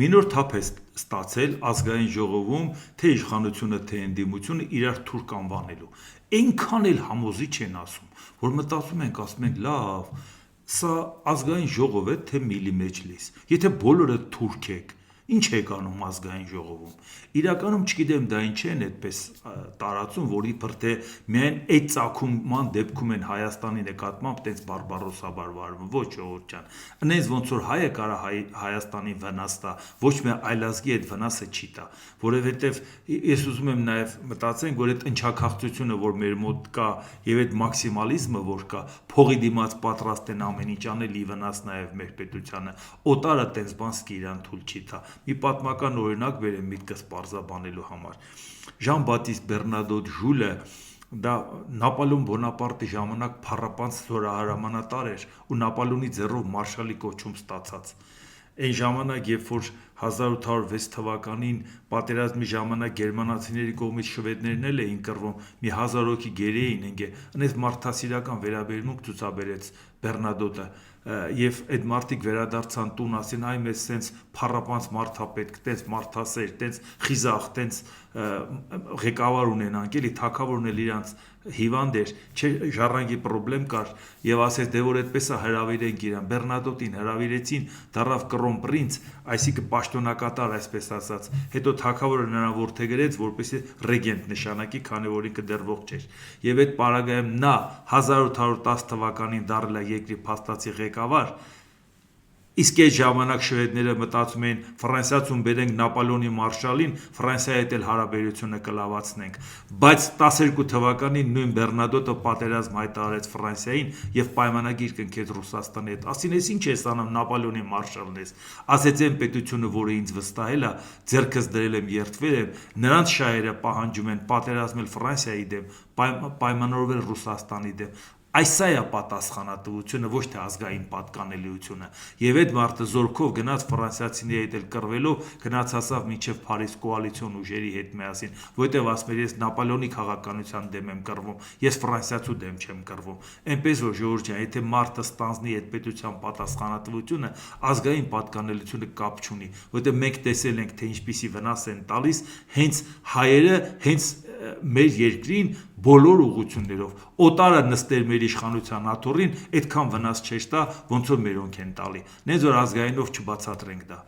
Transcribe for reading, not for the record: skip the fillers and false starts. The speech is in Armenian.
Մինոր թափ է ստացել ազգային ժողովում, թե իշխանությունը, թե ընդդիմությունը իրար թուրք անվանելու։ Այնքան էլ համոզիչ են ասում, որ մտածում ենք, ասում ենք, լավ, սա ազգային ժողով է, թե միլի մեջլիս։ Եթե բոլորը թուրք եք, ինչ եք անում ազգային ժողովում։ Իրականում չգիտեմ դա ինչ են այդպես տարածում, որ իբր թե միայն այդ ծագման դեպքում են Հայաստանի նկատմամբ տենց բարբարոսաբար վարվում, ոչ ժողովուրդ ջան։ Այնպես ոնց որ հայը կարա Հայաստանին վնաս տա, ոչ մի այլազգի այդ վնասը չի տա, որովհետև ես ուզում եմ նաև մտածենք, որ այդ ընչաքաղցությունը, որ մեր մոտ կա, եւ այդ մաքսիմալիզմը, որ կա, փողի դիմաց պատրաստ են ամեն ինչ անել ի վնաս նաև մեր պետությանը, օտարը տենց բան սկի իրան թույլ չի տա։ Մի պատմական օրինակ բերեմ միտքս պարզաբանելու համար։ Ժան-Բատիստ Բեռնադոտ Ժուլը դա Նապոլեոն Բոնապարտի ժամանակ փառապանց զորահրամանատար էր ու Նապոլեոնի ձեռով մարշալի կոչում ստացած։ Այն ժամանակ, երբ որ 1806 թվականին պատերազմի ժամանակ գերմանացիների կողմից շվեդներն էլ էին կռվում, մի 1000 հոգի գերի էին ընկել, այնպես մարդասիրական վերաբերմունք ցուցաբերեց Բեռնադոտը, եւ այդ մարդիկ վերադարձան տուն, ասին այ մեզ սենց փառապանց մարդ ա պետք, տենց մարդասեր, տենց խիզախ, տենց ղեկավար ունենանք, էլի թագավորն էլ իրանց հիվանդ էր, չէ ժառանգի պրոբլեմ կար եւ ասեց դե որ այդպես է հրավիրենք իրան։ Բեռնադոտին հրավիրեցին, դարավ կրոն պրինց, այսինքն պաշտոնակատար այսպես ասած։ Հետո թագավորը նրան որդեգրեց, որպեսզի ռեգենտ նշանակի, քանի որ ինքը դեռ ողջ էր։ Եվ այդ պարագայում նա 1810 թվականին դարձել է երկրի փաստացի ղեկավար։ Իսկ այդ ժամանակ շվեդները մտածում էին Ֆրանսիացուն բերենք Նապոլեոնի մարշալին, Ֆրանսիայի հետ էլ հարաբերությունը կլավացնենք, բայց 12 թվականին նույն Բեռնադոտը պատերազմ հայտարարեց Ֆրանսիային եւ պայմանագիր կնքեց Ռուսաստանի հետ։ Ասին ես ինչ ես անում, Նապոլեոնի մարշալն ես։ Ասեց այն պետությունը, որը ինձ վստահել է, ձեռքս դրել եմ, երդվել եմ, նրանց շահերը պահանջում են պատերազմել Ֆրանսիայի դեմ, պայմանավորվել Ռուսաստանի դեմ։ Այսա է պատասխանատվությունը, ոչ թե ազգային պատկանելիությունը։ Եվ այդ մարդը զորքով գնաց ֆրանսիացիների հետ էլ կռվելով, գնաց հասավ մինչև Փարիզ կոալիցիոն ուժերի հետ միասին, որտեղ ասում էր ես Նապոլեոնի քաղաքականության դեմ եմ կռվում, ես ֆրանսիացու դեմ չեմ կռվում։ Այնպես որ ժողովուրդ ջան, եթե մարդը ստանձնի այդ պետության պատասխանատվությունը, ազգային պատկանելիությունը կապ չունի, որտեղ մենք տեսել ենք, թե ինչպիսի վնաս են տալիս հենց հայերը, հենց մեր երկրին բոլոր ուղություններով։ Օտարը նստեր մեր իշխանության աթոռին, այդքան վնաս չէր տա, ոնց որ մերոնք են տալի։ Նենց որ ազգայինով չբացատրենք դա։